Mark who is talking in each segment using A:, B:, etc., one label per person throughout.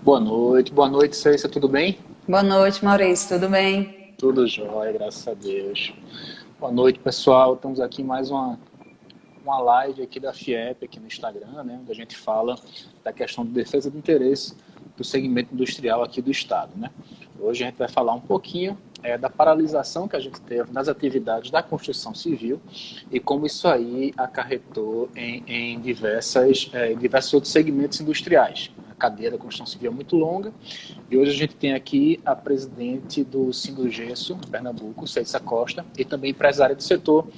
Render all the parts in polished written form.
A: Boa noite, Cécia, tudo bem?
B: Boa noite, Maurício, tudo bem?
A: Tudo jóia, graças a Deus. Boa noite, pessoal. Estamos aqui em mais uma live aqui da FIEP, aqui no Instagram, né, onde a gente fala da questão de defesa do interesse do segmento industrial aqui do Estado, né? Hoje a gente vai falar um pouquinho da paralisação que a gente teve nas atividades da construção civil e como isso aí acarretou em diversos outros segmentos industriais. A cadeia da construção civil é muito longa e hoje a gente tem aqui a presidente do Sindogesso, Pernambuco, Cécia Costa, e também empresária do setor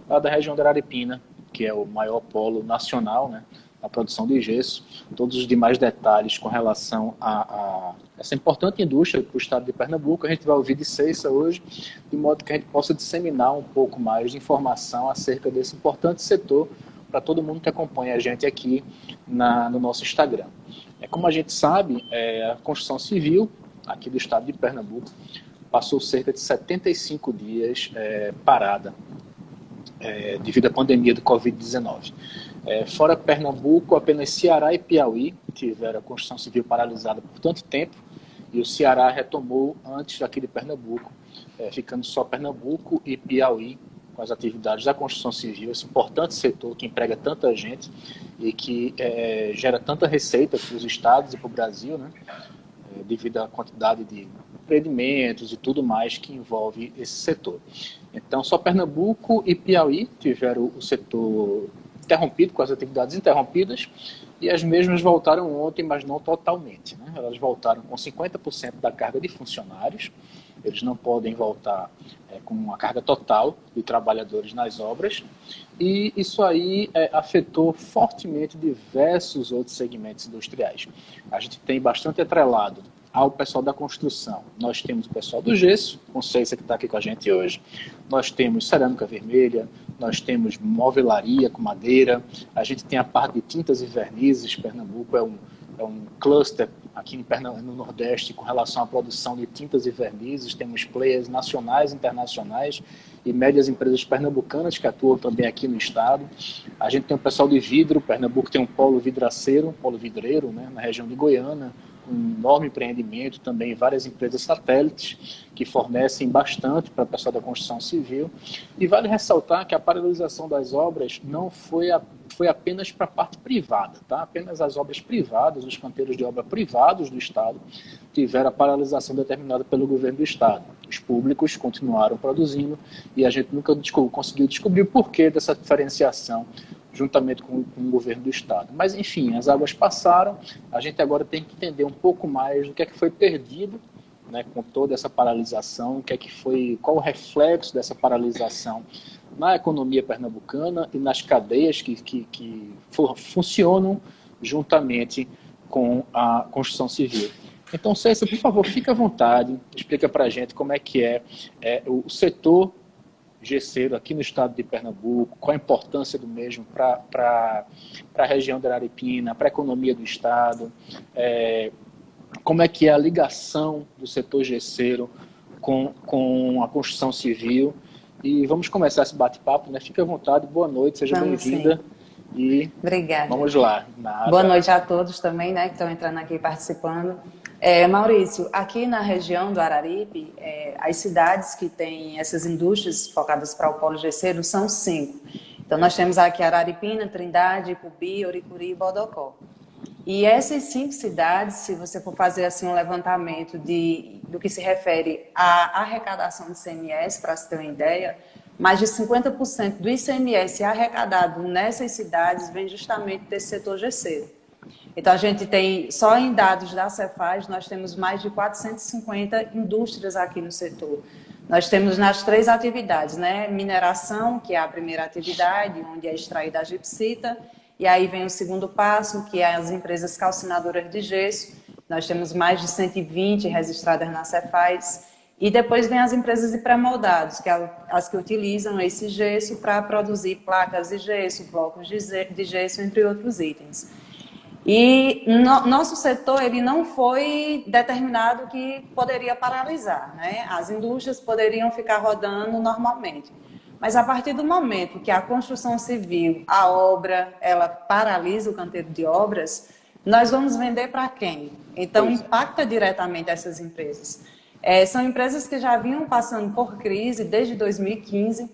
A: lá da região da Araripina, que é o maior polo nacional, né, na produção de gesso. Todos os demais detalhes com relação a essa importante indústria para o estado de Pernambuco, a gente vai ouvir de Cécia hoje, de modo que a gente possa disseminar um pouco mais de informação acerca desse importante setor para todo mundo que acompanha a gente aqui no nosso Instagram. Como a gente sabe, a construção civil aqui do estado de Pernambuco passou cerca de 75 dias parada, devido à pandemia do Covid-19. Fora Pernambuco, apenas Ceará e Piauí tiveram a construção civil paralisada por tanto tempo, e o Ceará retomou antes daqui de Pernambuco, ficando só Pernambuco e Piauí com as atividades da construção civil, esse importante setor que emprega tanta gente e que gera tanta receita para os estados e para o Brasil, né, devido à quantidade de empreendimentos e tudo mais que envolve esse setor. Então, só Pernambuco e Piauí tiveram o setor interrompido, com as atividades interrompidas, e as mesmas voltaram ontem, mas não totalmente, né? Elas voltaram com 50% da carga de funcionários, eles não podem voltar com uma carga total de trabalhadores nas obras, e isso aí afetou fortemente diversos outros segmentos industriais. A gente tem bastante atrelado ao pessoal da construção. Nós temos o pessoal do gesso, Conceição, que está aqui com a gente hoje, nós temos cerâmica vermelha, nós temos movelaria com madeira, a gente tem a parte de tintas e vernizes. Pernambuco é um cluster aqui no Nordeste com relação à produção de tintas e vernizes. Temos players nacionais, internacionais e médias empresas pernambucanas que atuam também aqui no estado. A gente tem o pessoal de vidro. Pernambuco tem um polo vidraceiro, um polo vidreiro, né, na região de Goiânia, um enorme empreendimento, também várias empresas satélites que fornecem bastante para o pessoal da construção civil. E vale ressaltar que a paralisação das obras não foi apenas para a parte privada, tá? Apenas as obras privadas, os canteiros de obra privados do Estado tiveram a paralisação determinada pelo governo do Estado. Os públicos continuaram produzindo e a gente nunca conseguiu descobrir o porquê dessa diferenciação juntamente com o governo do estado. Mas, enfim, as águas passaram, a gente agora tem que entender um pouco mais do que é que foi perdido, né, com toda essa paralisação, qual o reflexo dessa paralisação na economia pernambucana e nas cadeias que funcionam juntamente com a construção civil. Então, Cécia, por favor, fique à vontade, explica para a gente como é que o setor gesseiro aqui no estado de Pernambuco, qual a importância do mesmo para a região da Araripina, para a economia do estado, como é que é a ligação do setor gesseiro com a construção civil. E vamos começar esse bate-papo, né? Fique à vontade, boa noite, seja bem-vinda. E
B: obrigada.
A: Vamos lá.
B: Boa noite a todos também, né, que estão entrando aqui participando. Maurício, aqui na região do Araripe, as cidades que têm essas indústrias focadas para o polo gesseiro são 5. Então, nós temos aqui Araripina, Trindade, Ipubi, Oricuri e Bodocó. E essas 5 cidades, se você for fazer assim um levantamento do que se refere à arrecadação do ICMS, para se ter uma ideia, mais de 50% do ICMS arrecadado nessas cidades vem justamente desse setor gesseiro. Então, a gente tem, só em dados da Cefaz, nós temos mais de 450 indústrias aqui no setor. Nós temos nas 3 atividades, né? Mineração, que é a primeira atividade, onde é extraída a gipsita, e aí vem o segundo passo, que é as empresas calcinadoras de gesso. Nós temos mais de 120 registradas na Cefaz. E depois vem as empresas de pré-moldados, que é as que utilizam esse gesso para produzir placas de gesso, blocos de gesso, entre outros itens. E nosso setor ele não foi determinado que poderia paralisar, né? As indústrias poderiam ficar rodando normalmente. Mas a partir do momento que a construção civil, a obra, ela paralisa o canteiro de obras, nós vamos vender para quem? Então,
A: Pois é.
B: impacta diretamente essas empresas. São empresas que já vinham passando por crise desde 2015.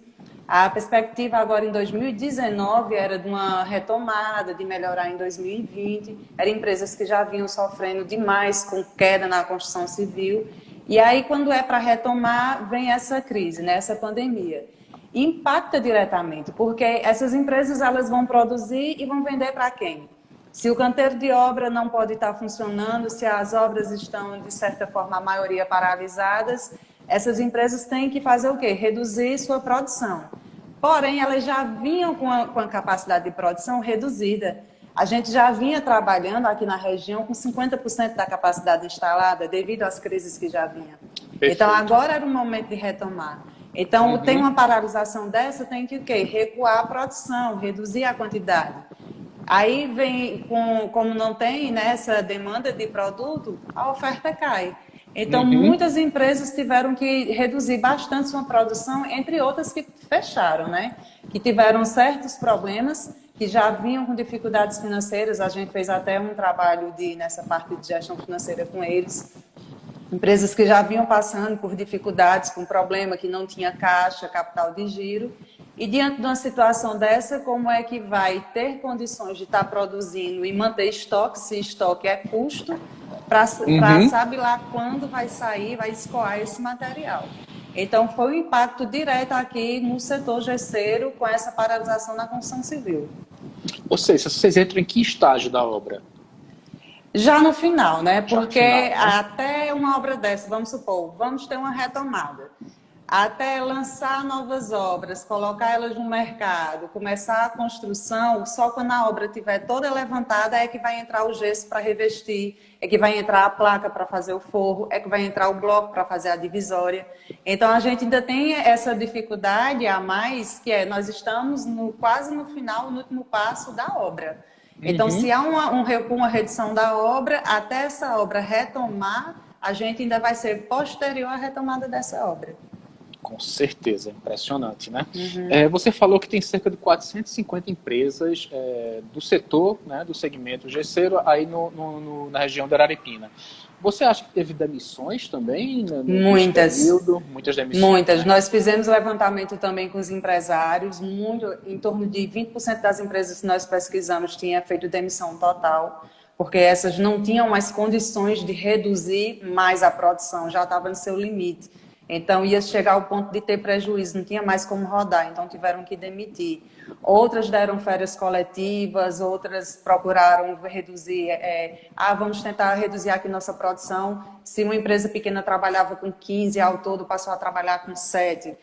B: A perspectiva agora em 2019 era de uma retomada, de melhorar em 2020. Eram empresas que já vinham sofrendo demais com queda na construção civil. E aí, quando é para retomar, vem essa crise, né, essa pandemia. E impacta diretamente, porque essas empresas elas vão produzir e vão vender para quem? Se o canteiro de obra não pode estar funcionando, se as obras estão, de certa forma, a maioria paralisadas, essas empresas têm que fazer o quê? Reduzir sua produção. Porém, elas já vinham com a capacidade de produção reduzida. A gente já vinha trabalhando aqui na região com 50% da capacidade instalada, devido às crises que já vinha.
A: Perfeito.
B: Então, agora era o momento de retomar. Então, tem uma paralisação dessa, tem que o quê? Recuar a produção, reduzir a quantidade. Aí vem, como não tem, né, essa demanda de produto, a oferta cai. Então, muitas empresas tiveram que reduzir bastante sua produção, entre outras que fecharam, né? Que tiveram certos problemas, que já vinham com dificuldades financeiras. A gente fez até um trabalho nessa parte de gestão financeira com eles. Empresas que já vinham passando por dificuldades, com problema que não tinha caixa, capital de giro. E diante de uma situação dessa, como é que vai ter condições de estar produzindo e manter estoque, se estoque é custo, para sabe lá quando vai sair, vai escoar esse material. Então, foi um impacto direto aqui no setor gesseiro com essa paralisação na construção civil.
A: Ou seja, vocês entram em que estágio da obra?
B: Já no final, né?
A: Já no
B: Porque
A: final, né?
B: até uma obra dessa, vamos supor, vamos ter uma retomada. Até lançar novas obras, colocar elas no mercado, começar a construção, só quando a obra estiver toda levantada é que vai entrar o gesso para revestir, é que vai entrar a placa para fazer o forro, é que vai entrar o bloco para fazer a divisória. Então, a gente ainda tem essa dificuldade a mais, que é nós estamos quase no final, no último passo da obra. Então, se há uma redução da obra, até essa obra retomar, a gente ainda vai ser posterior à retomada dessa obra.
A: Com certeza, impressionante, né? Você falou que tem cerca de 450 empresas do setor, né, do segmento gesseiro, aí na região da Araripina. Você acha que teve demissões também?
B: Muitas.
A: Período? Muitas demissões.
B: Muitas.
A: Né?
B: Nós fizemos levantamento também com os empresários, em torno de 20% das empresas que nós pesquisamos tinha feito demissão total, porque essas não tinham mais condições de reduzir mais a produção, já estava no seu limite. Então, ia chegar ao ponto de ter prejuízo, não tinha mais como rodar, então tiveram que demitir. Outras deram férias coletivas, outras procuraram reduzir, vamos tentar reduzir aqui nossa produção. Se uma empresa pequena trabalhava com 15 ao todo, passou a trabalhar com 7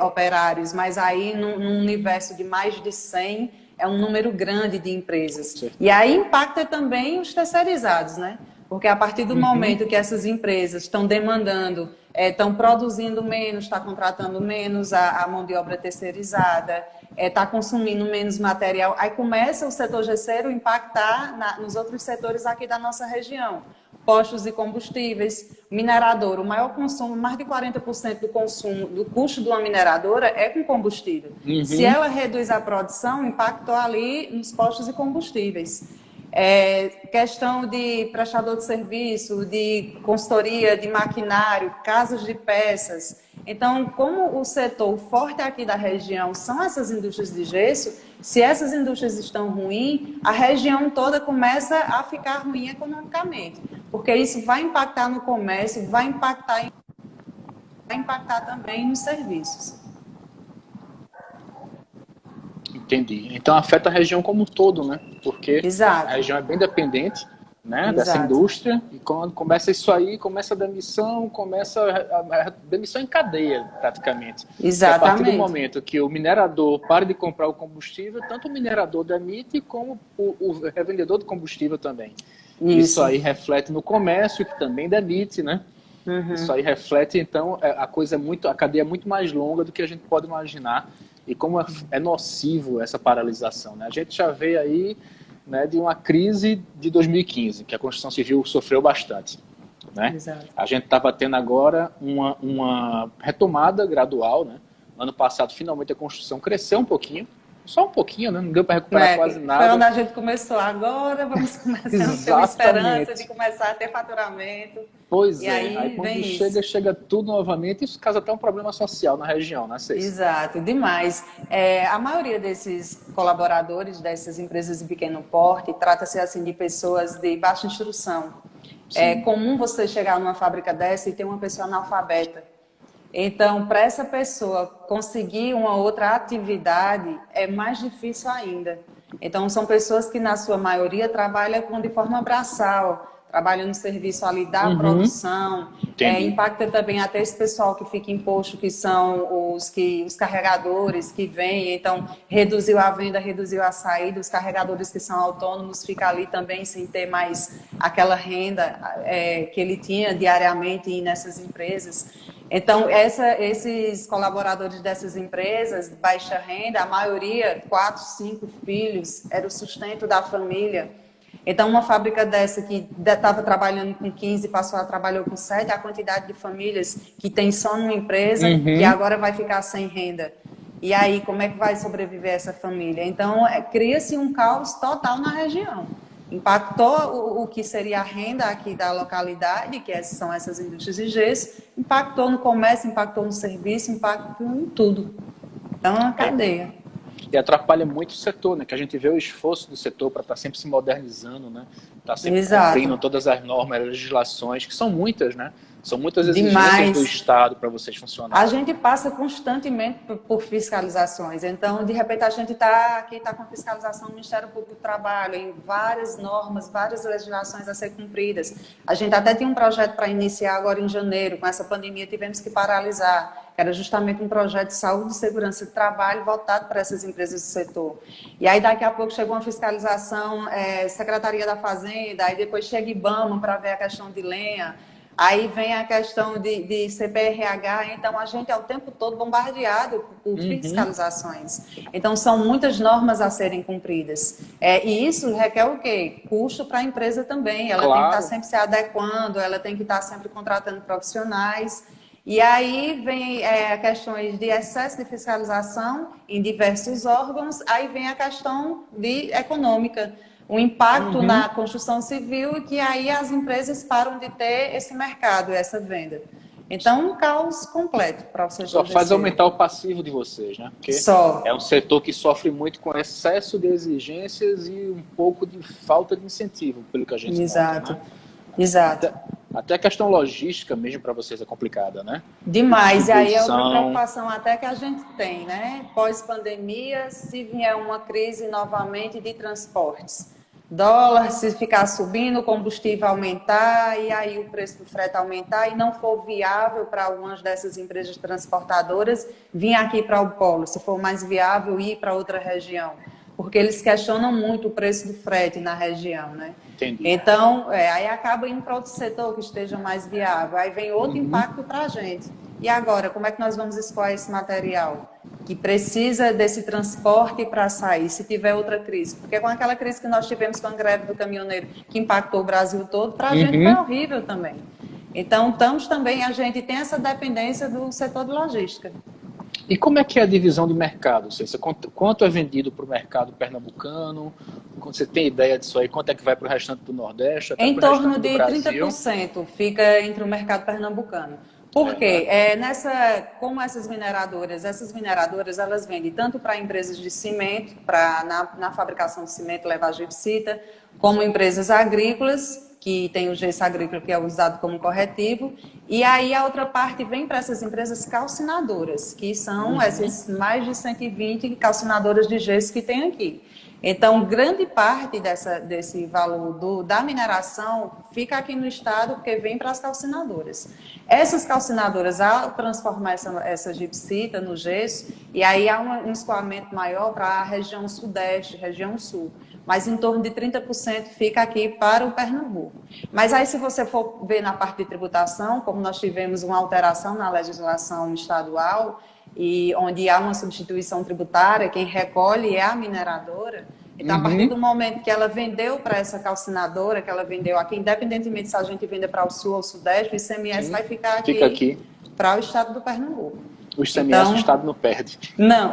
B: operários, mas aí num universo de mais de 100, é um número grande de empresas. E aí impacta também os terceirizados, né? Porque a partir do momento que essas empresas estão demandando, estão produzindo menos, está contratando menos a mão de obra terceirizada, está consumindo menos material, aí começa o setor gesseiro a impactar nos outros setores aqui da nossa região. Postos de combustíveis, minerador, o maior consumo, mais de 40% do consumo, do custo de uma mineradora é com combustível. Se ela reduz a produção, impactou ali nos postos de combustíveis. Questão de prestador de serviço, de consultoria, de maquinário, casas de peças. Então, como o setor forte aqui da região são essas indústrias de gesso, se essas indústrias estão ruins, a região toda começa a ficar ruim economicamente, porque isso vai impactar no comércio, vai impactar também nos serviços.
A: Entendi. Então afeta a região como um todo, né? Porque
B: Exato.
A: a região é bem dependente, né, dessa indústria, e quando começa isso aí, começa a demissão, a demissão em cadeia, praticamente.
B: Exatamente.
A: E a partir do momento que o minerador para de comprar o combustível, tanto o minerador demite como o revendedor do combustível também. Isso aí reflete no comércio, que também demite, né? Isso aí reflete, então, a cadeia é muito mais longa do que a gente pode imaginar, e como é nocivo essa paralisação, né? A gente já vê aí, né, de uma crise de 2015, que a construção civil sofreu bastante, né?
B: Exato.
A: A gente estava tendo agora uma retomada gradual, né? Ano passado, finalmente, a construção cresceu um pouquinho, Só um pouquinho, né? Não deu para recuperar quase nada.
B: Foi onde a gente começou. Agora vamos começar a ter uma esperança de começar a ter faturamento.
A: Pois
B: e
A: é, aí quando chega tudo novamente, isso causa até um problema social na região, né, Ceci?
B: Exato, demais. A maioria desses colaboradores dessas empresas de pequeno porte trata-se assim de pessoas de baixa instrução. Sim. É comum você chegar numa fábrica dessa e ter uma pessoa analfabeta. Então, para essa pessoa conseguir uma outra atividade, é mais difícil ainda. Então, são pessoas que, na sua maioria, trabalham de forma braçal, trabalham no serviço ali da produção. Impacta também até esse pessoal que fica em posto, que são os carregadores que vêm. Então, reduziu a venda, reduziu a saída. Os carregadores que são autônomos ficam ali também sem ter mais aquela renda que ele tinha diariamente nessas empresas. Então, esses colaboradores dessas empresas, baixa renda, a maioria, 4, 5 filhos, era o sustento da família. Então, uma fábrica dessa que estava trabalhando com 15, passou a trabalhar com 7, a quantidade de famílias que tem só numa empresa, que agora vai ficar sem renda. E aí, como é que vai sobreviver essa família? Então, cria-se um caos total na região. Impactou o que seria a renda aqui da localidade, que são essas indústrias de gesso, impactou no comércio, impactou no serviço, impactou em tudo. Então, é uma cadeia.
A: E atrapalha muito o setor, né? Que a gente vê o esforço do setor para estar sempre se modernizando, né? Estar sempre cumprindo todas as normas, as legislações, que são muitas, né? São muitas exigências do Estado para vocês funcionarem.
B: A gente passa constantemente por fiscalizações. Então, de repente, a gente está com fiscalização do Ministério Público do Trabalho, em várias normas, várias legislações a ser cumpridas. A gente até tinha um projeto para iniciar agora em janeiro. Com essa pandemia, tivemos que paralisar. Era justamente um projeto de saúde e segurança de trabalho voltado para essas empresas do setor. E aí, daqui a pouco, chegou uma fiscalização, Secretaria da Fazenda, aí depois chega IBAMA para ver a questão de lenha. Aí vem a questão de CPRH, então a gente é o tempo todo bombardeado por fiscalizações. Então são muitas normas a serem cumpridas. E isso requer o quê? Custo para a empresa também. Ela tem que estar sempre se adequando, ela tem que estar sempre contratando profissionais. E aí vem questões de excesso de fiscalização em diversos órgãos, aí vem a questão econômica. O impacto na construção civil e que aí as empresas param de ter esse mercado, essa venda. Então, um caos completo para o setor.
A: Só faz aumentar o passivo de vocês, né? Porque é um setor que sofre muito com excesso de exigências e um pouco de falta de incentivo, pelo que a gente
B: Exato.
A: Nota, né?
B: Exato.
A: Até a questão logística mesmo para vocês é complicada, né?
B: Demais. E aí é outra preocupação até que a gente tem, né? Pós-pandemia, se vier uma crise novamente de transportes. Dólar, se ficar subindo, o combustível aumentar, e aí o preço do frete aumentar, e não for viável para algumas dessas empresas transportadoras vir aqui para o polo, se for mais viável ir para outra região. Porque eles questionam muito o preço do frete na região, né?
A: Entendi.
B: Então, aí acaba indo para outro setor que esteja mais viável. Aí vem outro impacto para a gente. E agora, como é que nós vamos escoar esse material? Que precisa desse transporte para sair, se tiver outra crise. Porque com aquela crise que nós tivemos com a greve do caminhoneiro, que impactou o Brasil todo, para a gente foi horrível também. Então, a gente tem essa dependência do setor de logística.
A: E como é que é a divisão de mercado? Quanto é vendido para o mercado pernambucano? Você tem ideia disso aí? Quanto é que vai para o restante do Nordeste?
B: Em torno de 30% fica entre o mercado pernambucano. Por quê? Como essas mineradoras elas vendem tanto para empresas de cimento, na fabricação de cimento levar gipsita, como empresas agrícolas, que tem o gesso agrícola que é usado como corretivo, e aí a outra parte vem para essas empresas calcinadoras, que são essas mais de 120 calcinadoras de gesso que tem aqui. Então, grande parte desse valor da mineração fica aqui no estado porque vem para as calcinadoras. Essas calcinadoras, ao transformar essa gipsita no gesso, e aí há um escoamento maior para a região sudeste, região sul. Mas em torno de 30% fica aqui para o Pernambuco. Mas aí, se você for ver na parte de tributação, como nós tivemos uma alteração na legislação estadual, e onde há uma substituição tributária, quem recolhe é a mineradora. Então, a partir do momento que ela vendeu para essa calcinadora, que ela vendeu aqui, independentemente se a gente vender para o sul ou o sudeste, o ICMS vai ficar aqui para o estado do Pernambuco.
A: O ICMS o Estado não perde.
B: Não.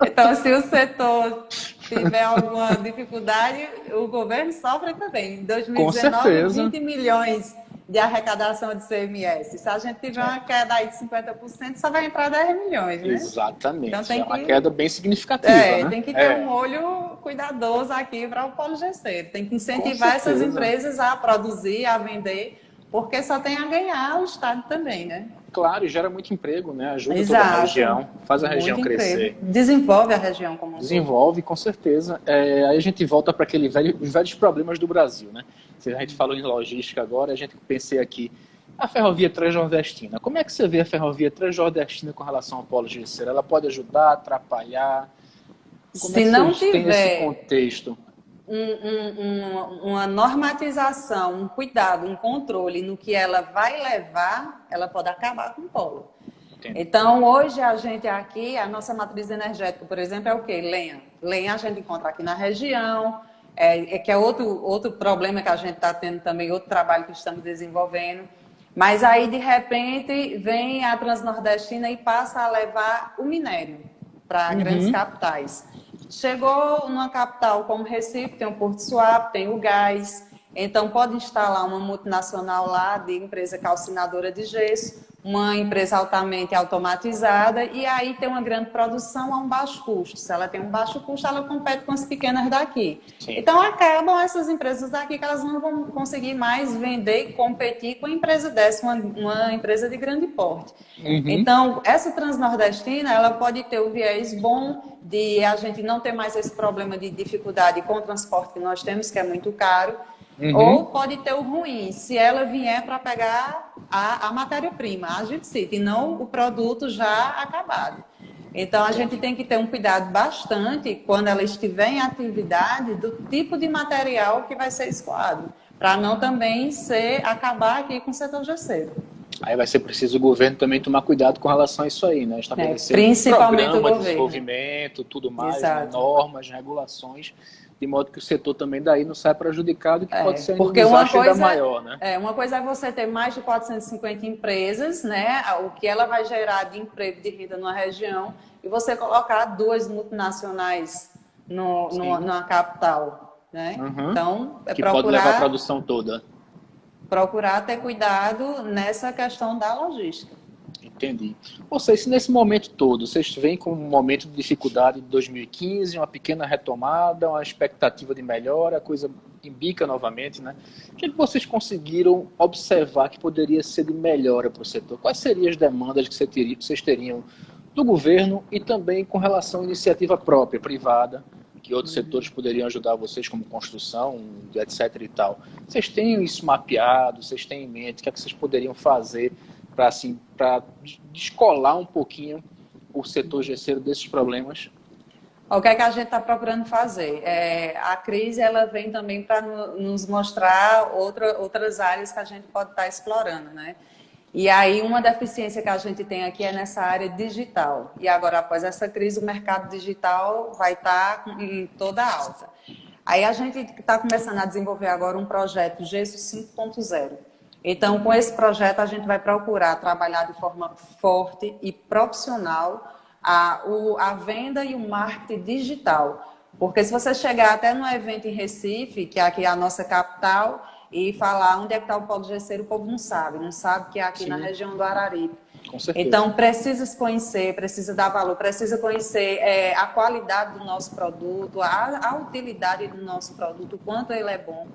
B: Então, se o setor tiver alguma dificuldade, o governo sofre também. Em 2019, 20 milhões de arrecadação de ICMS. Se a gente tiver uma queda aí de 50%, só vai entrar 10 milhões, né?
A: Exatamente.
B: Então, tem
A: uma queda bem significativa, né?
B: Tem que ter um olho cuidadoso aqui para o polo gesseiro. Tem que incentivar essas empresas a produzir, a vender, porque só tem a ganhar o Estado também, né?
A: Claro, e gera muito emprego, né? Ajuda toda a região, faz a região crescer.
B: Emprego. Desenvolve a região como um todo.
A: Desenvolve, com certeza. Aí a gente volta para os velhos problemas do Brasil, né? Se a gente falou em logística agora, a gente pensei aqui, a ferrovia transnordestina. Como é que você vê a ferrovia transnordestina com relação ao polo gesseiro? Ela pode ajudar, atrapalhar?
B: Se não tiver
A: esse contexto?
B: Uma normatização, um cuidado, um controle no que ela vai levar, ela pode acabar com o polo. Entendi. Então, hoje a gente aqui, a nossa matriz energética, por exemplo, é o quê? Lenha. Lenha a gente encontra aqui na região, que é outro problema que a gente está tendo também, outro trabalho que estamos desenvolvendo. Mas aí, de repente, vem a Transnordestina e passa a levar o minério para grandes capitais. Chegou numa capital como Recife, tem o Porto Suape, tem o gás, então pode instalar uma multinacional lá de empresa calcinadora de gesso, uma empresa altamente automatizada e aí tem uma grande produção a um baixo custo. Se ela tem um baixo custo, ela compete com as pequenas daqui. Sim. Então acabam essas empresas daqui que elas não vão conseguir mais vender e competir com a empresa dessa, uma empresa de grande porte. Então essa transnordestina, ela pode ter o viés bom de a gente não ter mais esse problema de dificuldade com o transporte que nós temos, que é muito caro. Ou pode ter o ruim, se ela vier para pegar a matéria-prima, a gipsita, e não o produto já acabado. Então, a gente tem que ter um cuidado bastante, quando ela estiver em atividade, do tipo de material que vai ser escoado, para não também acabar aqui com o setor gesseiro.
A: Aí vai ser preciso o governo também tomar cuidado com relação a isso aí, né? Estabelecer
B: principalmente
A: programa de desenvolvimento, tudo mais, né? Normas, regulações, de modo que o setor também daí não sai prejudicado, que pode ser um desastre ainda maior, né?
B: Uma coisa é você ter mais de 450 empresas, né? O que ela vai gerar de emprego, de renda numa região, e você colocar 2 multinacionais numa capital, né? Então,
A: que pode levar a produção toda.
B: Procurar ter cuidado nessa questão da logística.
A: Entendi. Vocês, nesse momento todo, vocês veem como um momento de dificuldade de 2015, uma pequena retomada, uma expectativa de melhora, a coisa embica novamente, né? O que vocês conseguiram observar que poderia ser de melhora para o setor? Quais seriam as demandas que vocês teriam do governo e também com relação à iniciativa própria, privada, que outros setores poderiam ajudar vocês, como construção, etc. e tal? Vocês têm isso mapeado? Vocês têm em mente o que é que vocês poderiam fazer para descolar um pouquinho o setor gesseiro desses problemas?
B: O que é que a gente está procurando fazer? A crise ela vem também para nos mostrar outras áreas que a gente pode estar explorando, né? E aí uma deficiência que a gente tem aqui é nessa área digital. E agora, após essa crise, o mercado digital vai estar em toda alta. Aí a gente está começando a desenvolver agora um projeto Gesso 5.0. Então, com esse projeto, a gente vai procurar trabalhar de forma forte e profissional a venda e o marketing digital. Porque se você chegar até no evento em Recife, que aqui é a nossa capital, e falar onde é que está o polo gesseiro, o povo não sabe que é aqui na região do Araripe.
A: Com certeza.
B: Então, precisa se conhecer, precisa dar valor, precisa conhecer a qualidade do nosso produto, a utilidade do nosso produto, o quanto ele é bom.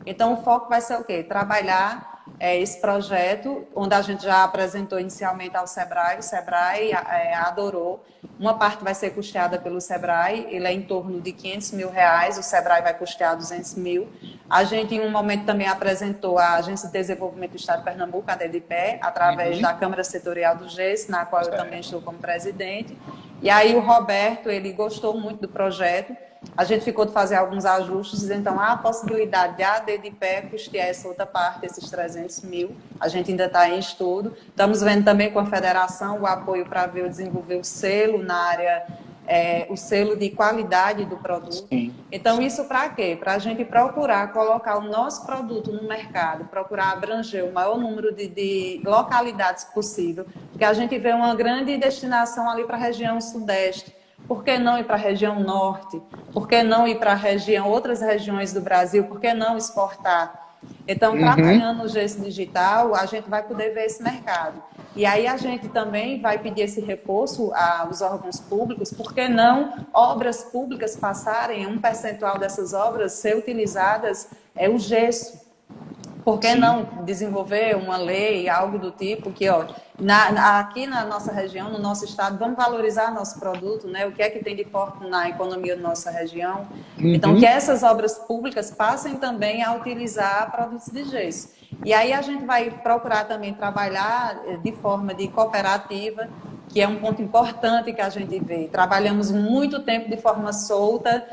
B: Então, o foco vai ser o quê? Trabalhar esse projeto, onde a gente já apresentou inicialmente ao Sebrae, o Sebrae adorou. Uma parte vai ser custeada pelo Sebrae, ele é em torno de R$500 mil, o Sebrae vai custear R$200 mil. A gente, em um momento, também apresentou a Agência de Desenvolvimento do Estado de Pernambuco, a DEDIPE, através da Câmara Setorial do GES, na qual eu também estou como presidente. E aí o Roberto, ele gostou muito do projeto. A gente ficou de fazer alguns ajustes, então há a possibilidade de a DEDIPE custear essa outra parte, esses R$300 mil. A gente ainda está em estudo. Estamos vendo também com a federação o apoio para ver desenvolver o selo na área o selo de qualidade do produto.
A: Sim.
B: Então, isso para quê? Para a gente procurar colocar o nosso produto no mercado, procurar abranger o maior número de localidades possível, porque a gente vê uma grande destinação ali para a região sudeste. Por que não ir para a região norte? Por que não ir para outras regiões do Brasil? Por que não exportar? Então, trabalhando no gesso digital, a gente vai poder ver esse mercado. E aí a gente também vai pedir esse reforço aos órgãos públicos, porque não obras públicas passarem, um percentual dessas obras ser utilizadas o gesso. Por que não desenvolver uma lei, algo do tipo que, aqui na nossa região, no nosso estado, vamos valorizar nosso produto, né? O que é que tem de forte na economia da nossa região? Então, que essas obras públicas passem também a utilizar produtos de gesso. E aí a gente vai procurar também trabalhar de forma de cooperativa, que é um ponto importante que a gente vê. Trabalhamos muito tempo de forma solta,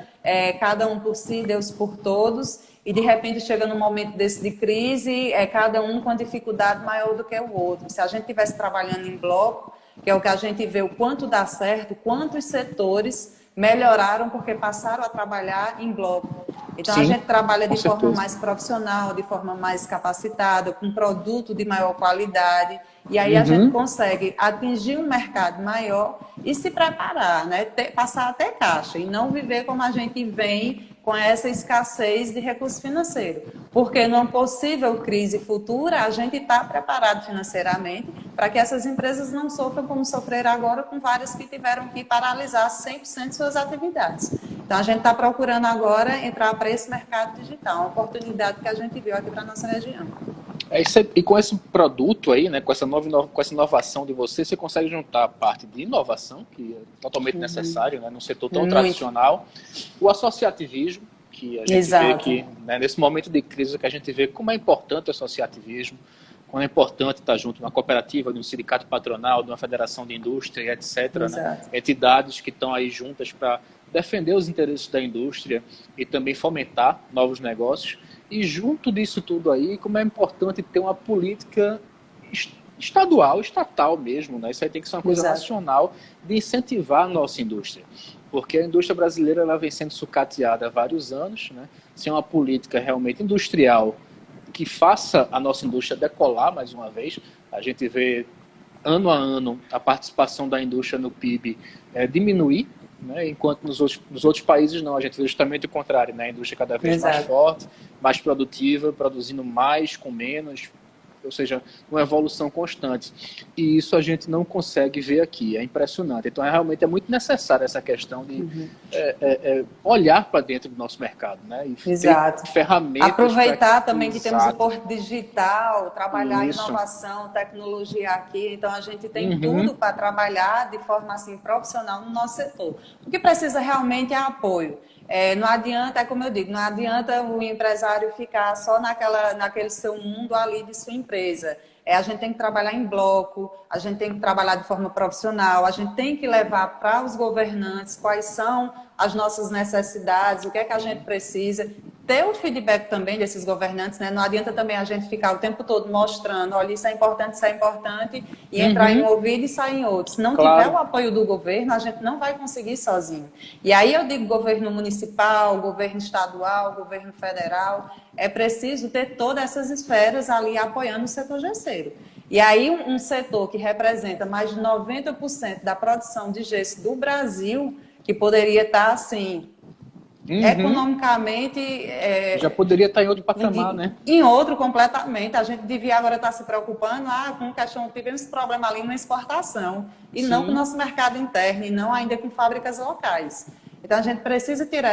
B: cada um por si, Deus por todos, e de repente chega num momento desse de crise, cada um com dificuldade maior do que o outro. Se a gente estivesse trabalhando em bloco, que é o que a gente vê o quanto dá certo, quantos setores melhoraram porque passaram a trabalhar em bloco. Então, a gente trabalha de forma mais profissional, de forma mais capacitada, com produto de maior qualidade, e aí a gente consegue atingir um mercado maior e se preparar, né? Passar até caixa, e não viver como a gente vem com essa escassez de recurso financeiro. Porque numa possível crise futura, a gente está preparado financeiramente para que essas empresas não sofram como sofreram agora com várias que tiveram que paralisar 100% de suas atividades. Então, a gente está procurando agora entrar para esse mercado digital, uma oportunidade que a gente viu aqui para a nossa região.
A: E com esse produto aí, né, com essa inovação de você consegue juntar a parte de inovação, que é totalmente necessário, né, num setor tão tradicional, o associativismo, que a gente vê que, né, nesse momento de crise, que a gente vê como é importante o associativismo, como é importante estar junto de uma cooperativa, de um sindicato patronal, de uma federação de indústria, etc. Né? Entidades que estão aí juntas para defender os interesses da indústria e também fomentar novos negócios. E junto disso tudo aí, como é importante ter uma política estadual, estatal mesmo, né? Isso aí tem que ser uma coisa nacional de incentivar a nossa indústria. Porque a indústria brasileira ela vem sendo sucateada há vários anos, né? Sem uma política realmente industrial que faça a nossa indústria decolar mais uma vez. A gente vê ano a ano a participação da indústria no PIB diminuir, né? Enquanto nos outros países não, a gente vê justamente o contrário, né? A indústria cada vez mais forte, mais produtiva, produzindo mais com menos, ou seja, uma evolução constante. E isso a gente não consegue ver aqui, é impressionante. Então, realmente é muito necessária essa questão de olhar para dentro do nosso mercado, né? E ter ferramentas.
B: Aproveitar também que temos o Porto Digital, trabalhar inovação, tecnologia aqui. Então, a gente tem tudo para trabalhar de forma assim, profissional no nosso setor. O que precisa realmente é apoio. Não adianta, como eu digo, não adianta o empresário ficar só naquele seu mundo ali de sua empresa. A gente tem que trabalhar em bloco, a gente tem que trabalhar de forma profissional, a gente tem que levar para os governantes quais são as nossas necessidades, o que é que a gente precisa, ter o feedback também desses governantes, né? Não adianta também a gente ficar o tempo todo mostrando, olha, isso é importante, e entrar em um ouvido e sair em outro. Se não tiver o apoio do governo, a gente não vai conseguir sozinho. E aí eu digo governo municipal, governo estadual, governo federal, é preciso ter todas essas esferas ali apoiando o setor gesseiro. E aí um setor que representa mais de 90% da produção de gesso do Brasil, que poderia estar assim... economicamente...
A: já poderia estar em outro patamar, né?
B: Em outro completamente. A gente devia agora estar se preocupando com questão, tivemos problema ali na exportação, e não com o nosso mercado interno, e não ainda com fábricas locais. Então, a gente precisa tirar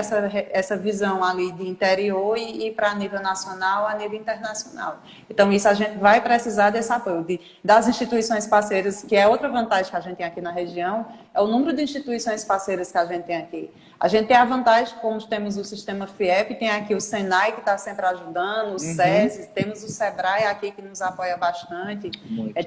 B: essa visão ali de interior e ir para nível nacional, a nível internacional. Então, isso a gente vai precisar desse apoio das instituições parceiras, que é outra vantagem que a gente tem aqui na região, é o número de instituições parceiras que a gente tem aqui. A gente tem a vantagem, como temos o sistema FIEP, tem aqui o SENAI, que está sempre ajudando, o SESI, temos o SEBRAE aqui, que nos apoia bastante,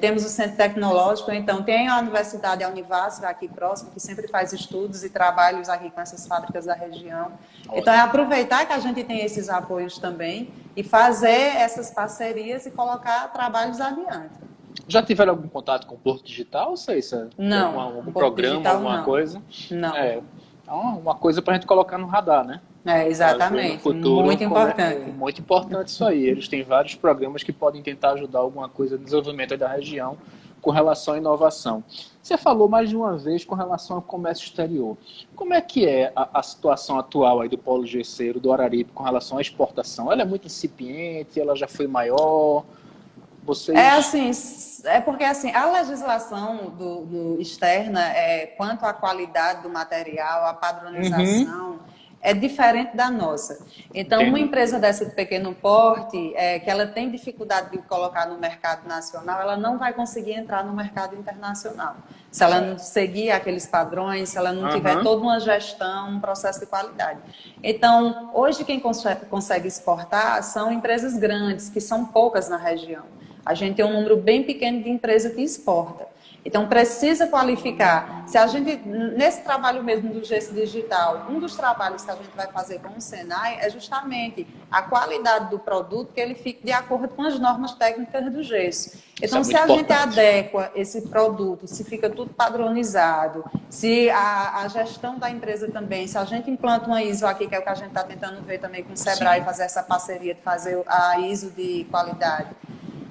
B: temos o Centro Tecnológico, então tem a Universidade, a Univasf, aqui próximo, que sempre faz estudos e trabalhos aqui com essas fábricas da região. Então, é aproveitar que a gente tem esses apoios também e fazer essas parcerias e colocar trabalhos adiante.
A: Já tiveram algum contato com o Porto Digital, Ceissa?
B: Não,
A: Algum
B: Porto
A: programa,
B: Digital,
A: alguma
B: não.
A: coisa?
B: Não.
A: Então, uma coisa para a gente colocar no radar, né? Para ver no
B: Exatamente.
A: futuro
B: Muito
A: como é
B: importante.
A: muito importante isso aí. Eles têm vários programas que podem tentar ajudar alguma coisa no desenvolvimento aí da região com relação à inovação. Você falou mais de uma vez com relação ao comércio exterior. Como é que é a situação atual aí do polo gesseiro, do Araripe, com relação à exportação? Ela é muito incipiente? Ela já foi maior?
B: É
A: Vocês...
B: assim, é porque assim, a legislação do externa, quanto à qualidade do material, a
A: Uhum,
B: padronização, é diferente da nossa. Então, uma
A: entendo.
B: empresa dessa de pequeno porte, que ela tem dificuldade de colocar no mercado nacional, ela não vai conseguir entrar no mercado internacional. Se ela não
A: Certo.
B: seguir aqueles padrões, se ela não tiver
A: Aham,
B: toda uma gestão, um processo de qualidade. Então, hoje quem consegue exportar são empresas grandes, que são poucas na região. A gente tem um número bem pequeno de empresas que exporta. Então, precisa qualificar. Se a gente, nesse trabalho mesmo do gesso digital, um dos trabalhos que a gente vai fazer com o Senai é justamente a qualidade do produto, que ele fique de acordo com as normas técnicas do gesso.
A: isso é
B: Então, se
A: muito
B: a gente
A: importante.
B: adequa esse produto, se fica tudo padronizado, se a gestão da empresa também, se a gente implanta uma ISO aqui, que é o que a gente está tentando ver também com o Sebrae,
A: Sim.
B: fazer essa parceria de fazer a ISO de qualidade.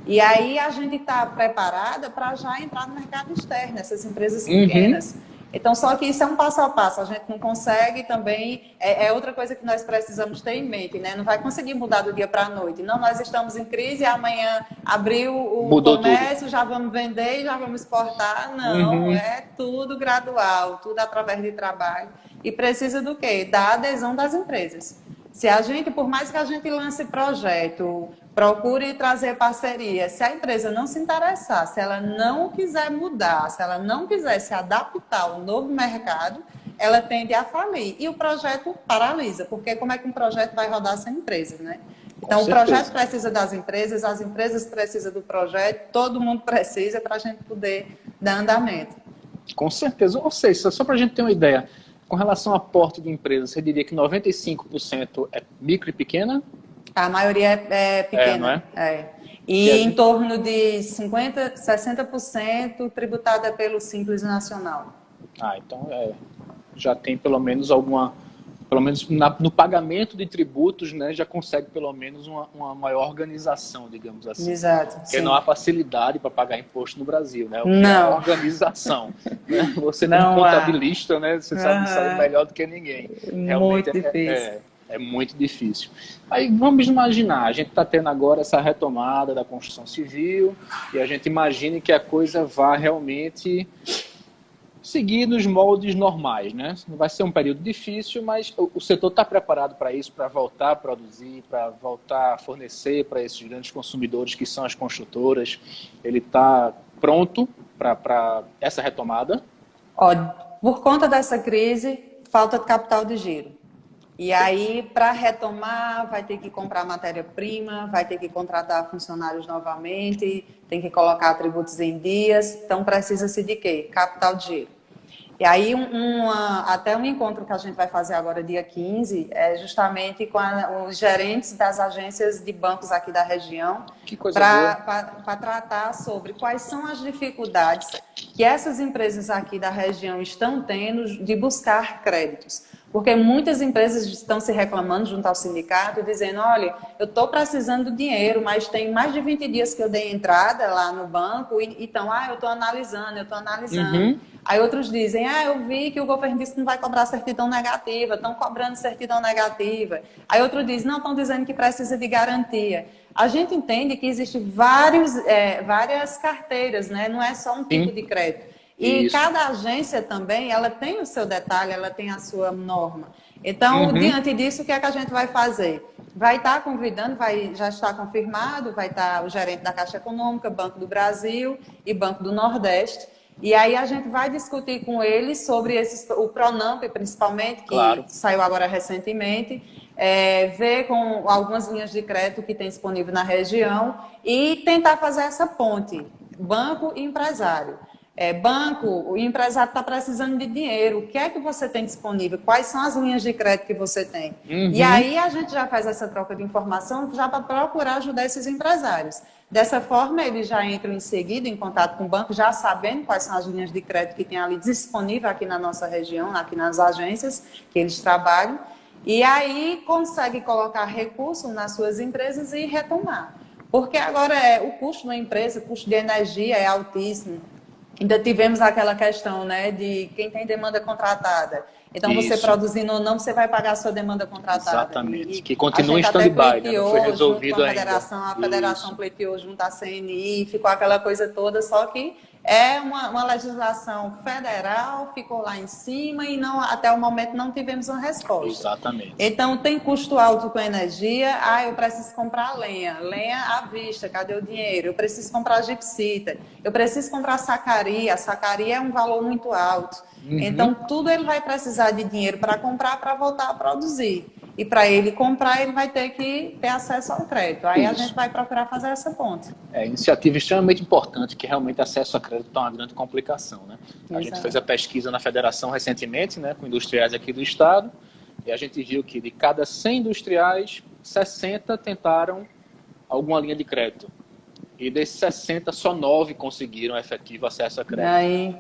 B: E aí a gente está preparada para já entrar no mercado externo, essas empresas
A: Uhum,
B: pequenas. Então, só que isso é um passo a passo, a gente não consegue também, outra coisa que nós precisamos ter em mente, né? Não vai conseguir mudar do dia para a noite. Não, nós estamos em crise e amanhã abriu o
A: mudou tudo.
B: comércio, já vamos vender e já vamos exportar. Não,
A: Uhum,
B: é tudo gradual, tudo através de trabalho. E precisa do quê? Da adesão das empresas. Se a gente, por mais que a gente lance projeto, procure trazer parceria, se a empresa não se interessar, se ela não quiser mudar, se ela não quiser se adaptar ao novo mercado, ela tende a falir. E o projeto paralisa, porque como é que um projeto vai rodar sem empresas, né?
A: com
B: Então, o projeto
A: certeza.
B: precisa das empresas, as empresas precisam do projeto, todo mundo precisa para a gente poder dar andamento.
A: Com certeza. Ou seja, só para a gente ter uma ideia, com relação a porte de empresas, você diria que 95% é micro e pequena?
B: A maioria é
A: Não
B: pequena,
A: é? E
B: E
A: as...
B: em torno de 50, 60% tributada pelo Simples Nacional.
A: Então já tem pelo menos alguma, pelo menos no pagamento de tributos, né, já consegue pelo menos uma maior organização, digamos assim.
B: Exato,
A: Porque não
B: sim.
A: há facilidade para pagar imposto no Brasil, né? O que é a
B: Não,
A: organização, né? Você como
B: não há.
A: contabilista, né, você sabe disso aí
B: Aham,
A: melhor do que ninguém. Realmente
B: muito difícil.
A: é muito difícil. Aí vamos imaginar, a gente está tendo agora essa retomada da construção civil e a gente imagina que a coisa vá realmente seguir nos moldes normais, né? Não vai ser um período difícil, mas o setor está preparado para isso, para voltar a produzir, para voltar a fornecer para esses grandes consumidores que são as construtoras. Ele está pronto para essa retomada?
B: Ó, por conta dessa crise, falta de capital de giro. E aí, para retomar, vai ter que comprar matéria-prima, vai ter que contratar funcionários novamente, tem que colocar tributos em dias. Então, precisa-se de quê? Capital de giro. E aí, até um encontro que a gente vai fazer agora, dia 15, é justamente com os gerentes das agências de bancos aqui da região,
A: Que coisa boa.
B: para tratar sobre quais são as dificuldades que essas empresas aqui da região estão tendo de buscar créditos. Porque muitas empresas estão se reclamando junto ao sindicato, dizendo, olha, eu estou precisando de dinheiro, mas tem mais de 20 dias que eu dei entrada lá no banco, então, eu estou analisando, eu estou analisando.
A: Uhum.
B: Aí outros dizem, eu vi que o governo disse que não vai cobrar certidão negativa, estão cobrando certidão negativa. Aí outro diz, não, estão dizendo que precisa de garantia. A gente entende que existem várias carteiras, né? Não é só um tipo
A: Sim,
B: de crédito. E
A: isso.
B: cada agência também, ela tem o seu detalhe, ela tem a sua norma. Então,
A: Uhum.
B: diante disso, o que é que a gente vai fazer? Vai estar convidando, já está confirmado, vai estar o gerente da Caixa Econômica, Banco do Brasil e Banco do Nordeste. E aí a gente vai discutir com eles sobre o Pronamp, principalmente, que
A: Claro.
B: saiu agora recentemente, ver com algumas linhas de crédito que tem disponível na região e tentar fazer essa ponte, banco e empresário. banco, o empresário está precisando de dinheiro, o que é que você tem disponível? Quais são as linhas de crédito que você tem? E aí a gente já faz essa troca de informação já para procurar ajudar esses empresários. Dessa forma, eles já entram em seguida em contato com o banco, já sabendo quais são as linhas de crédito que tem ali disponível aqui na nossa região, aqui nas agências que eles trabalham, e aí consegue colocar recurso nas suas empresas e retomar. Porque agora o custo da empresa, o custo de energia é altíssimo. Ainda tivemos aquela questão, né, de quem tem demanda contratada. Então, você produzindo ou não, você vai pagar a sua demanda contratada.
A: Exatamente. Que continua em stand-by, né? Não foi resolvido ainda.
B: A federação pleiteou junto à CNI, ficou aquela coisa toda, só que é uma legislação federal, ficou lá em cima e não, até o momento não tivemos uma resposta.
A: Exatamente.
B: Então, tem custo alto com energia. Eu preciso comprar lenha à vista, cadê o dinheiro? Eu preciso comprar gipsita, eu preciso comprar sacaria. A sacaria é um valor muito alto. Então, tudo ele vai precisar de dinheiro para comprar, para voltar a produzir. E para ele comprar, ele vai ter que ter acesso ao crédito. Aí a gente vai procurar fazer essa ponte.
A: Iniciativa extremamente importante, que realmente acesso a crédito é uma grande complicação, né? A gente fez a pesquisa na federação recentemente, né, com industriais aqui do estado, e a gente viu que de cada 100 industriais, 60 tentaram alguma linha de crédito. E desses 60, só 9 conseguiram efetivo acesso a crédito.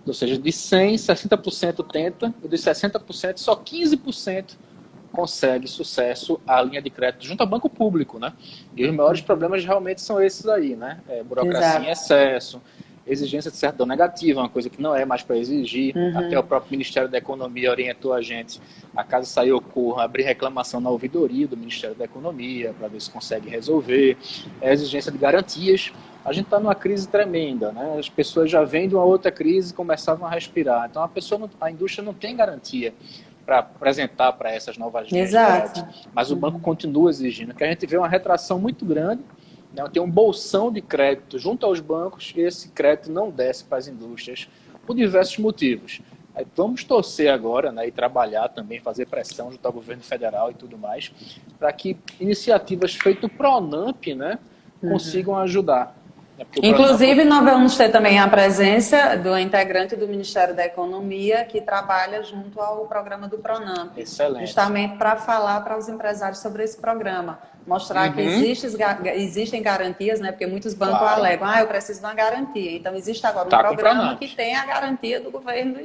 A: Ou seja, de 100, 60% tenta, e dos 60%, só 15% consegue sucesso à linha de crédito junto ao banco público, né? E os maiores problemas realmente são esses aí, né? Burocracia em excesso, exigência de certidão negativa, uma coisa que não é mais para exigir. Até o próprio Ministério da Economia orientou a gente, a caso saia ocorra, abrir reclamação na ouvidoria do Ministério da Economia para ver se consegue resolver. A exigência de garantias. A gente está numa crise tremenda, né? As pessoas já vêm de uma outra crise e começavam a respirar. Então a indústria não tem garantia para apresentar para essas novas linhas de crédito. Mas o banco continua exigindo, que a gente vê uma retração muito grande, né? Tem um bolsão de crédito junto aos bancos e esse crédito não desce para as indústrias por diversos motivos. Aí vamos torcer agora, né, e trabalhar também, fazer pressão junto ao governo federal e tudo mais, para que iniciativas feitas Pronamp, né, consigam ajudar.
B: Inclusive, nós vamos ter também a presença do integrante do Ministério da Economia que trabalha junto ao programa do Pronamp.
A: Excelente.
B: Justamente para falar para os empresários sobre esse programa. Mostrar que existem garantias, né? Porque muitos bancos alegam, eu preciso de uma garantia. Então, existe agora um programa que tem a garantia do governo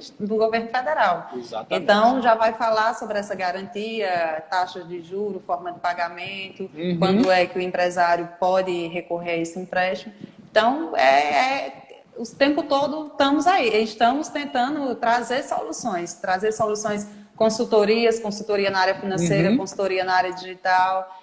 B: federal.
A: Exatamente.
B: Então, já vai falar sobre essa garantia, taxas de juros, forma de pagamento, quando é que o empresário pode recorrer a esse empréstimo. Então, o tempo todo estamos aí, estamos tentando trazer soluções, consultoria na área financeira, consultoria na área digital.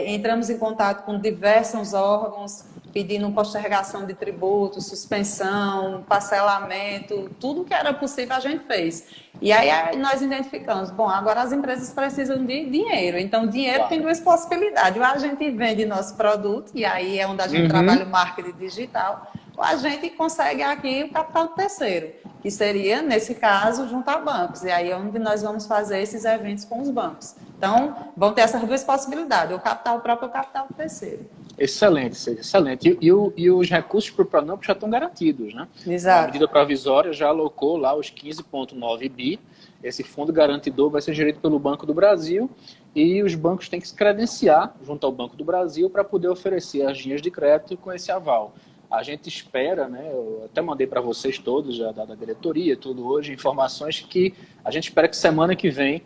B: Entramos em contato com diversos órgãos, pedindo postergação de tributos, suspensão, parcelamento, tudo que era possível a gente fez. E aí nós identificamos, agora as empresas precisam de dinheiro, então dinheiro tem duas possibilidades, ou a gente vende nosso produto, e aí é onde a gente trabalha o marketing digital, ou a gente consegue aqui o capital terceiro, que seria, nesse caso, junto a bancos, e aí é onde nós vamos fazer esses eventos com os bancos. Então, vão ter essas duas possibilidades, o capital próprio ou o capital terceiro.
A: Excelente, excelente. E os recursos para o Pronamp já estão garantidos, né?
B: Exato.
A: A medida provisória já alocou lá os 15,9 bi. Esse fundo garantidor vai ser gerido pelo Banco do Brasil e os bancos têm que se credenciar junto ao Banco do Brasil para poder oferecer as linhas de crédito com esse aval. A gente espera, né? Eu até mandei para vocês todos, já da diretoria, tudo hoje, informações que a gente espera que semana que vem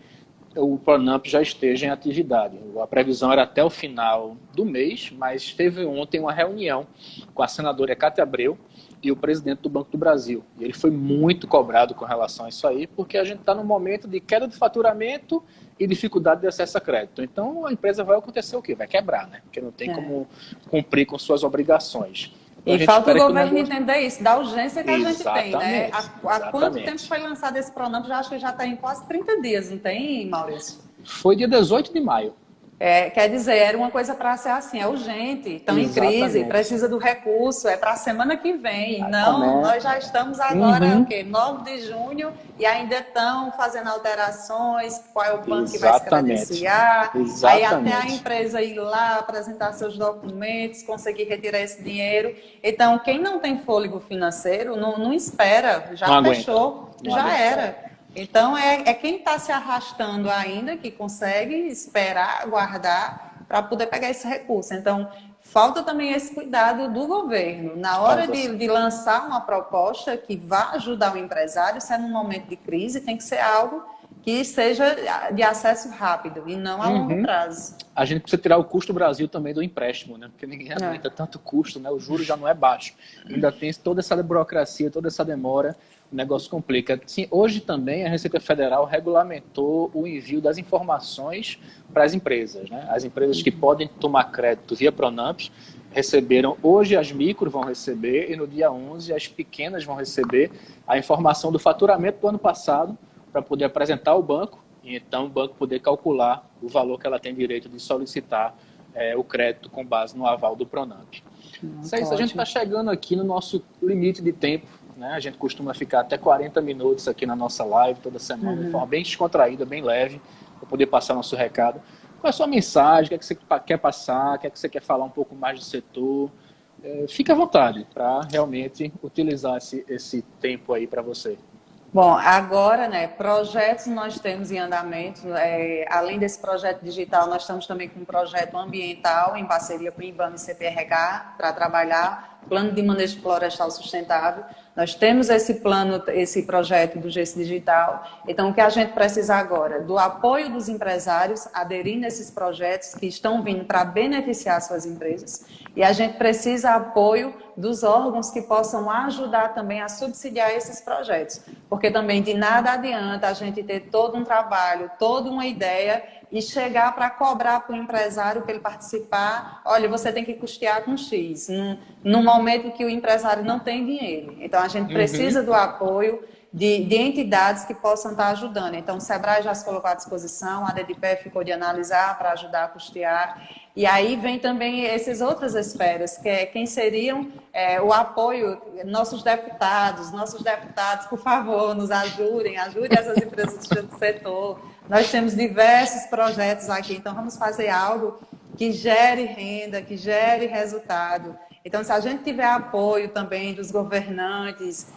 A: o Pronamp já esteja em atividade. A previsão era até o final do mês, mas teve ontem uma reunião com a senadora Cátia Abreu e o presidente do Banco do Brasil. E ele foi muito cobrado com relação a isso aí, porque a gente está num momento de queda de faturamento e dificuldade de acesso a crédito. Então, a empresa vai acontecer o quê? Vai quebrar, né? Porque não tem como cumprir com suas obrigações.
B: E falta o governo entender isso, da urgência que a gente tem, né? Há quanto tempo foi lançado esse Pronamp? Acho que já está em quase 30 dias, não tem, Maurício?
A: Foi dia 18 de maio.
B: Quer dizer, era uma coisa para ser assim, é urgente, estão em crise, precisa do recurso, é para a semana que vem. Não, nós já estamos agora, o quê? 9 de junho e ainda estão fazendo alterações, qual é o banco que vai se credenciar, aí até a empresa ir lá, apresentar seus documentos, conseguir retirar esse dinheiro. Então, quem não tem fôlego financeiro, não espera, já não fechou, já era. Então, é quem está se arrastando ainda que consegue esperar, guardar, para poder pegar esse recurso. Então, falta também esse cuidado do governo. Na hora de lançar uma proposta que vá ajudar o empresário, se é num momento de crise, tem que ser algo que seja de acesso rápido e não a longo prazo.
A: A gente precisa tirar o custo do Brasil também do empréstimo, né? Porque ninguém aguenta tanto custo, né? O juro já não é baixo. Ainda tem toda essa burocracia, toda essa demora, o negócio complica. Sim, hoje também a Receita Federal regulamentou o envio das informações para as empresas, né? As empresas que podem tomar crédito via Pronamp receberam, hoje as micro vão receber e no dia 11 as pequenas vão receber a informação do faturamento do ano passado para poder apresentar ao banco e então o banco poder calcular o valor que ela tem direito de solicitar o crédito com base no aval do Pronamp. Isso é isso, a gente está chegando aqui no nosso limite de tempo, né? A gente costuma ficar até 40 minutos aqui na nossa live toda semana, de forma bem descontraída, bem leve, para poder passar nosso recado. Qual é a sua mensagem? O que é que você quer passar? O que é que você quer falar um pouco mais do setor? Fique à vontade para realmente utilizar esse tempo aí para você.
B: Bom, agora, né, projetos nós temos em andamento, além desse projeto digital, nós estamos também com um projeto ambiental em parceria com o IBAMA e CPRH para trabalhar plano de manejo florestal sustentável. Nós temos esse projeto do GES Digital. Então, o que a gente precisa agora? Do apoio dos empresários aderindo a esses projetos que estão vindo para beneficiar suas empresas. E a gente precisa apoio dos órgãos que possam ajudar também a subsidiar esses projetos. Porque também de nada adianta a gente ter todo um trabalho, toda uma ideia e chegar para cobrar para o empresário para ele participar. Olha, você tem que custear com X, num momento que o empresário não tem dinheiro. Então, a gente precisa do apoio de entidades que possam estar ajudando. Então, o Sebrae já se colocou à disposição, a DDPE ficou de analisar para ajudar a custear. E aí vem também essas outras esferas, que é quem seriam o apoio, nossos deputados, por favor, nos ajudem essas empresas do setor. Nós temos diversos projetos aqui, então vamos fazer algo que gere renda, que gere resultado. Então, se a gente tiver apoio também dos governantes,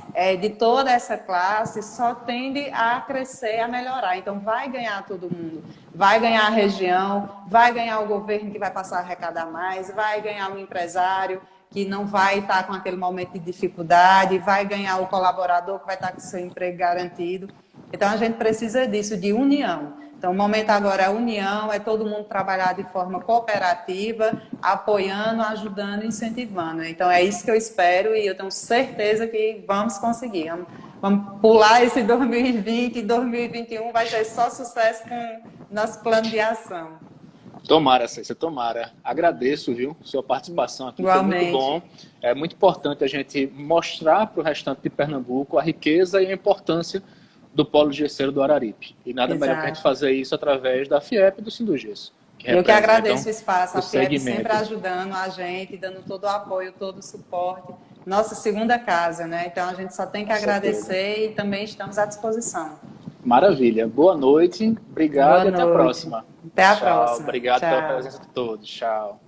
B: de toda essa classe, só tende a crescer, a melhorar. Então, vai ganhar todo mundo. Vai ganhar a região, vai ganhar o governo que vai passar a arrecadar mais, vai ganhar o empresário que não vai estar com aquele momento de dificuldade, vai ganhar o colaborador que vai estar com seu emprego garantido. Então, a gente precisa disso, de união. Então, o momento agora é união, é todo mundo trabalhar de forma cooperativa, apoiando, ajudando, incentivando. Então, é isso que eu espero e eu tenho certeza que vamos conseguir. Vamos pular esse 2020 e 2021 vai ser só sucesso com nosso plano de ação.
A: Tomara, Cécia, tomara. Agradeço, viu, sua participação aqui.
B: Igualmente.
A: Foi muito bom. É muito importante a gente mostrar para o restante de Pernambuco a riqueza e a importância do polo gesseiro do Araripe. E nada melhor que a gente fazer isso através da FIEP e do Sindugesso.
B: Eu que agradeço o espaço, a FIEP sempre ajudando a gente, dando todo o apoio, todo o suporte. Nossa segunda casa, né? Então a gente só tem que agradecer e também estamos à disposição.
A: Maravilha. Boa noite, obrigado e até a próxima.
B: Até a próxima.
A: Obrigado pela presença de todos. Tchau.